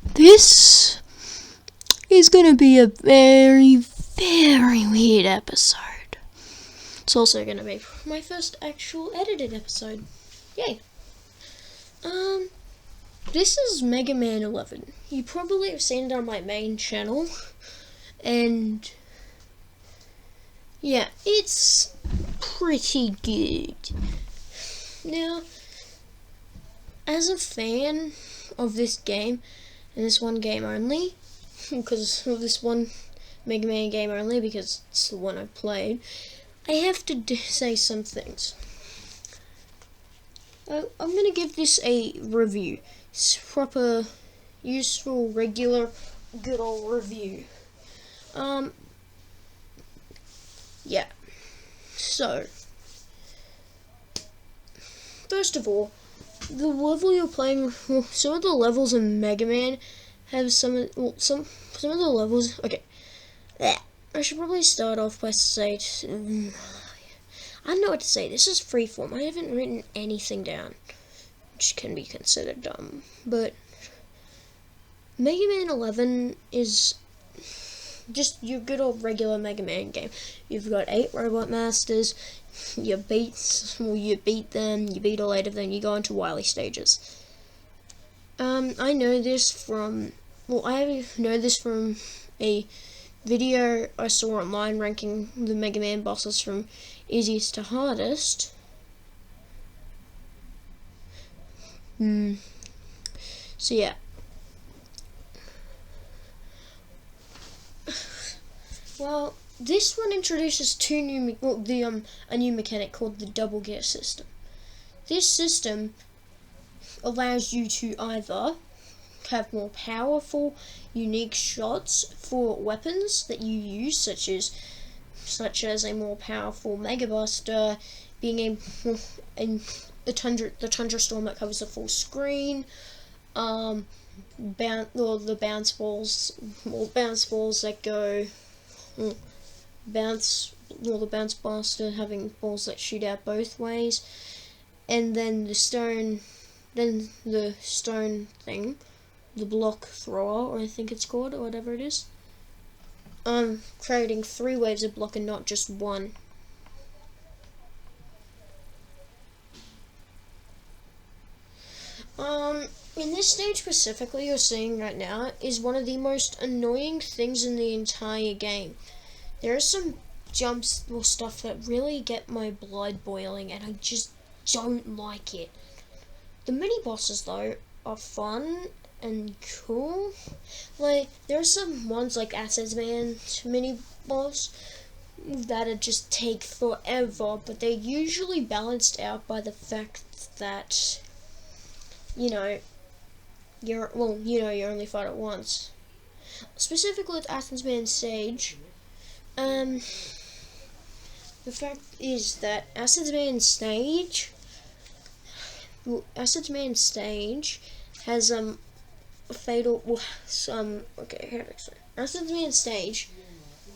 This is gonna be a very, very weird episode. It's also gonna be my first actual edited episode. Yay. This is Mega Man 11. You probably have seen it on my main channel, and yeah, it's pretty good. Now, as a fan of this game, and this one game only, because of this one Mega Man game only, because it's the one I played, I have to say some things. I'm going to give this a review. It's proper, useful, regular, good old review. Yeah. So, first of all, the level you're playing, well, some of the levels in Mega Man have some of the levels. Okay, I should probably start off by saying, I don't know what to say. This is freeform. I haven't written anything down, which can be considered dumb. But Mega Man 11 is just your good old regular Mega Man game. You've got 8 Robot Masters. You beat them. You beat all 8 of them. You go into Wily stages. I know this from. Well, I know this from a video I saw online ranking the Mega Man bosses from easiest to hardest. So yeah. Well, this one introduces a new mechanic called the double gear system. This system allows you to either have more powerful, unique shots for weapons that you use, such as a more powerful Mega Buster, being the Tundra Storm that covers the full screen, the bounce balls that go the bounce blaster having balls that shoot out both ways, and then the stone thing, the block thrower, or I think it's called, or whatever it is. Creating 3 waves of block and not just one. In this stage specifically you're seeing right now is one of the most annoying things in the entire game. There are some jumps or stuff that really get my blood boiling, and I just don't like it. The mini bosses though are fun and cool. Like, there are some ones like Acid Man's mini boss that just take forever, but they're usually balanced out by the fact that you only fight it once. Specifically with Acid Man's stage, the fact is that Acid Man's stage has fatal. Okay, how to explain? Acid Man's stage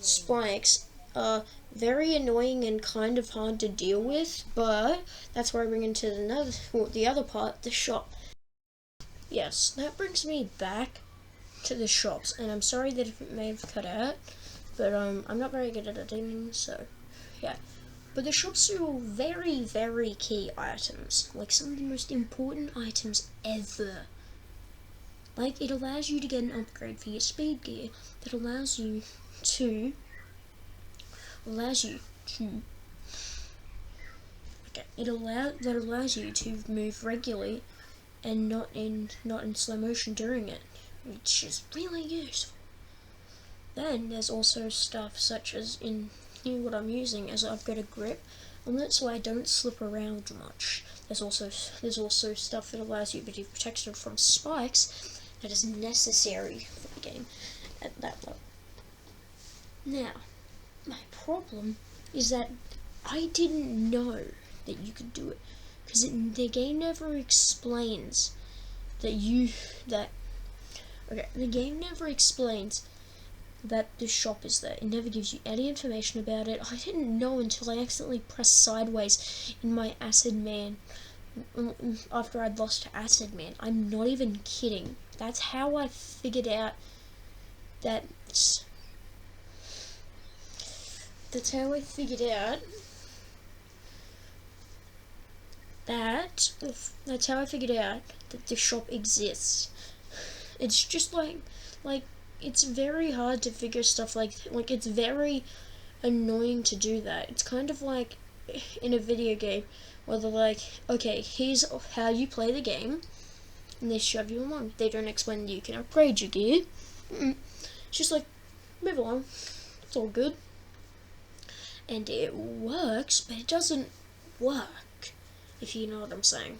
spikes are very annoying and kind of hard to deal with, but that's where I bring into the other part, the shop. Yes, that brings me back to the shops, and I'm sorry that it may have cut out, but I'm not very good at editing, so yeah. But the shops are all very, very key items, like some of the most important items ever. Like, it allows you to get an upgrade for your speed gear that allows you to move regularly and not in slow motion during it, which is really useful. Then there's also stuff such as what I'm using as I've got a grip on it, so I don't slip around much. There's also stuff that allows you to be protected from spikes that is necessary for the game at that level. Now, my problem is that I didn't know that you could do it, because the game never explains the game never explains that the shop is there. It never gives you any information about it. I didn't know until I accidentally pressed sideways in my Acid Man after I'd lost to Acid Man. I'm not even kidding. That's how I figured out that. That's how I figured out that. That's how I figured out that the shop exists. It's just like it's very hard to figure stuff like it's very annoying to do that. It's kind of like in a video game where they're like, okay, here's how you play the game, and they shove you along. They don't explain you can upgrade your gear. It's just like, move along. It's all good. And it works, but it doesn't work, if you know what I'm saying.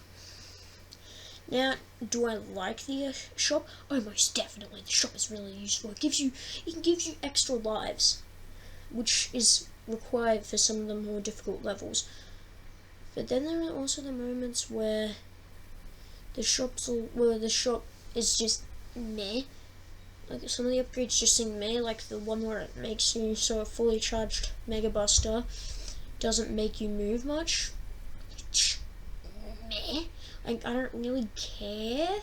Now, do I like the shop? Oh, most definitely. The shop is really useful. It gives you extra lives, which is required for some of the more difficult levels. But then there are also the moments where the shop is just meh. Like some of the upgrades just seem meh, like the one where it makes you so a fully charged Mega Buster doesn't make you move much. Meh. Like, I don't really care.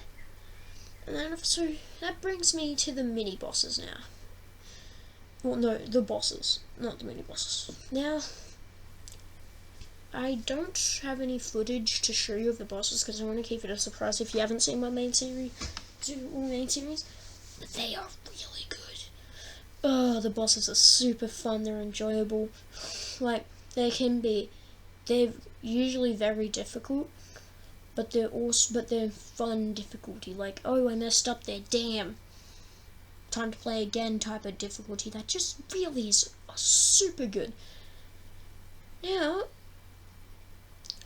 And then so that brings me to the mini bosses now. Well, no, the bosses, not the mini bosses. Now, I don't have any footage to show you of the bosses because I want to keep it a surprise if you haven't seen my main series. But they are really good. Oh, the bosses are super fun. They're enjoyable. Like they're usually very difficult, but they're fun difficulty. Like, oh, I messed up there. Damn. Time to play again type of difficulty. That just really is super good. Now,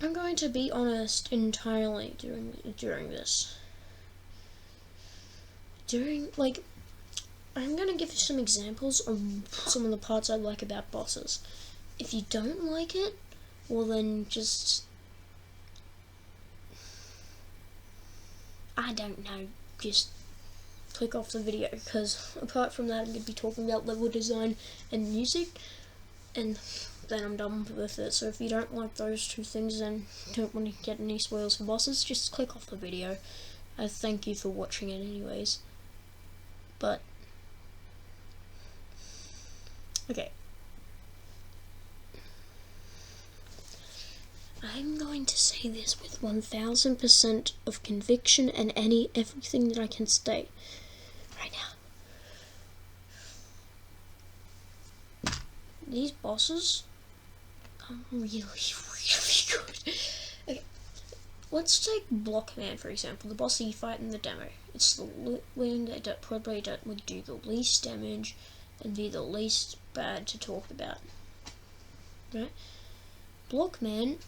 I'm going to be honest entirely during this. I'm going to give you some examples of some of the parts I like about bosses. If you don't like it, well then just, I don't know, just click off the video, because apart from that I'm going to be talking about level design and music, and then I'm done with it. So if you don't like those two things and don't want to get any spoilers for bosses, just click off the video. I thank you for watching it anyways. But okay, I'm going to say this with 1000% of conviction and everything that I can state right now. These bosses are really, really good. Okay, let's take Blockman for example, the boss that you fight in the demo. It's the one that probably would do the least damage and be the least bad to talk about. Right? Blockman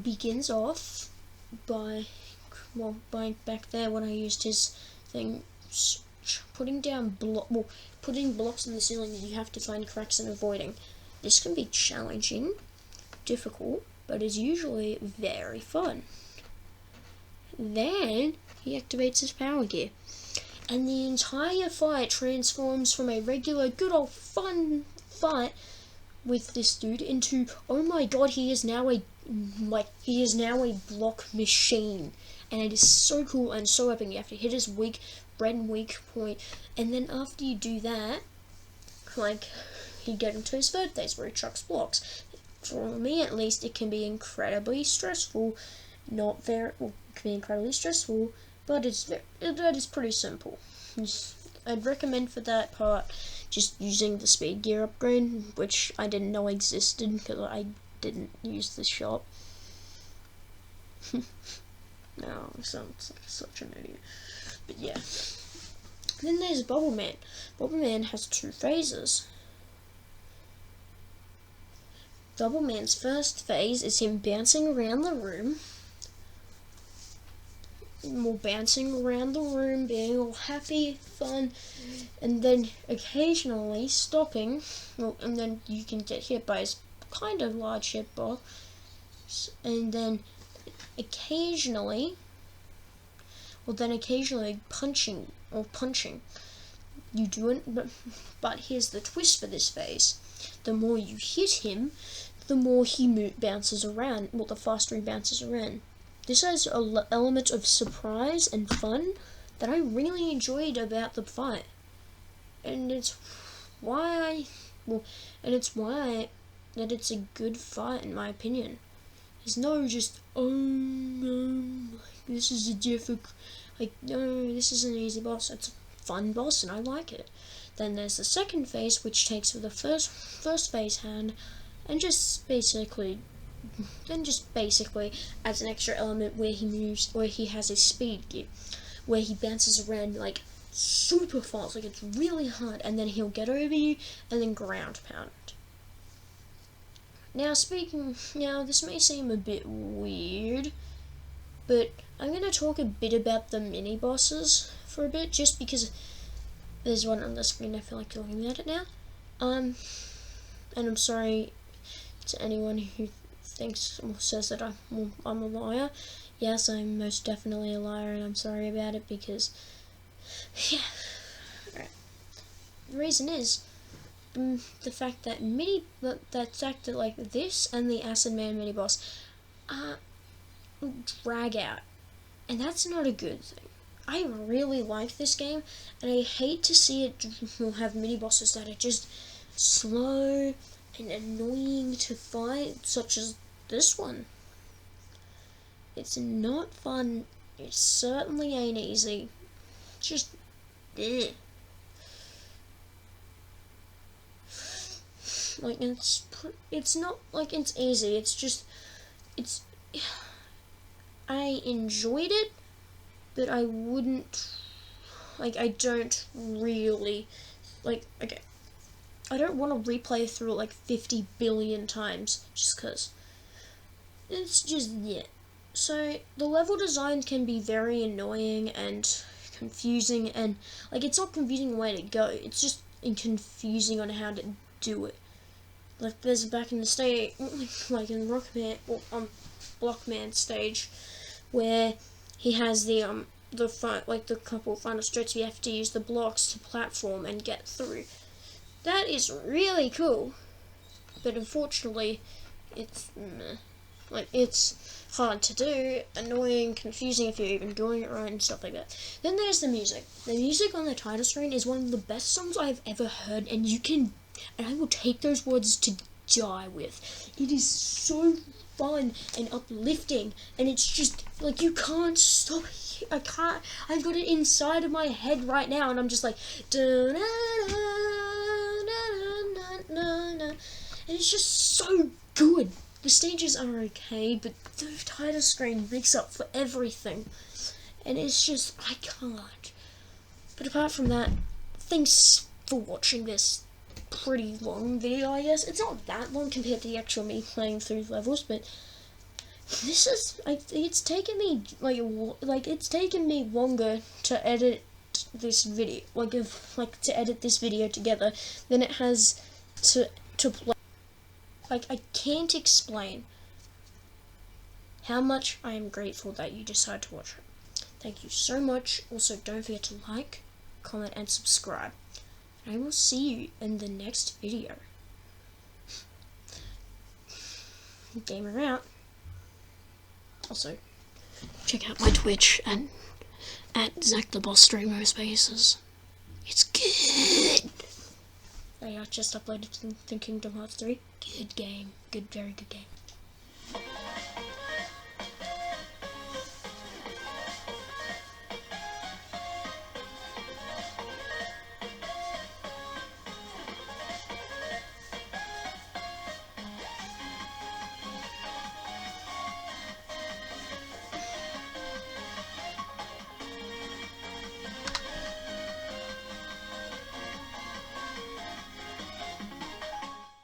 begins off by back there when I used his thing, putting blocks in the ceiling that you have to find cracks and avoiding. This can be challenging, difficult, but is usually very fun. Then he activates his power gear, and the entire fight transforms from a regular good old fun fight with this dude into, oh my god, he is now a block machine, and it is so cool and so epic. You have to hit his weak point, and then after you do that, like, you get into his third phase where he chucks blocks. For me at least, it can be incredibly stressful. It can be incredibly stressful, but that is pretty simple. I'd recommend for that part just using the speed gear upgrade, which I didn't know existed because I didn't use the shop. No, I sound like such an idiot. But yeah. Then there's Bubble Man. Bubble Man has two phases. Bubble Man's first phase is him bouncing around the room. Being all happy, fun, and then occasionally stopping. And then you can get hit by his kind of large hitbox, and then occasionally punching. You do it, but here's the twist for this phase: the more you hit him, the more he bounces around. The faster he bounces around. This has an element of surprise and fun that I really enjoyed about the fight. And it's why that it's a good fight in my opinion. There's no just, oh no, this is a difficult, like, no, this is an easy boss. It's a fun boss and I like it. Then there's the second phase, which takes the first phase hand and just basically adds an extra element where he has a speed gear, where he bounces around like super fast, like it's really hard, and then he'll get over you and then ground pound. Now this may seem a bit weird, but I'm going to talk a bit about the mini bosses for a bit, just because there's one on the screen. I feel like talking about it now. And I'm sorry to anyone who thinks or says that I'm a liar. Yes, I'm most definitely a liar, and I'm sorry about it because, yeah. Right. The reason is the fact that like this and the Acid Man mini boss drag out, and that's not a good thing. I really like this game, and I hate to see it have mini bosses that are just slow and annoying to fight, such as this one. It's not fun. It certainly ain't easy. Just like it's not like it's easy. It's just I enjoyed it, but I wouldn't, like, I don't really, like, okay, I don't want to replay through it like 50 billion times, just because it's just, yeah. So, the level design can be very annoying and confusing, and, like, it's not confusing the way to go, it's just confusing on how to do it. Like, there's back in the stage, like in Blockman stage, where he has the couple final strokes, you have to use the blocks to platform and get through. That is really cool, but unfortunately, it's hard to do, annoying, confusing if you're even doing it right and stuff like that. Then there's the music. The music on the title screen is one of the best songs I've ever heard, and I will take those words to die with. It is so fun and uplifting, and it's just like you can't stop. I've got it inside of my head right now, and I'm just like, and it's just so good. The stages are okay, but the title screen makes up for everything, and it's just, I can't. But apart from that, thanks for watching this pretty long video, I guess. It's not that long compared to the actual me playing through levels, but this is, it's taken me, it's taken me longer to edit this video, to edit this video together than it has to play. Like, I can't explain how much I am grateful that you decided to watch it. Thank you so much. Also, don't forget to like, comment, and subscribe. I will see you in the next video. Gamer out. Also, check out my Twitch and at Zach the Boss Streamer Spaces. It's good. I just uploaded to Kingdom Hearts 3. Good game. Good, very good game.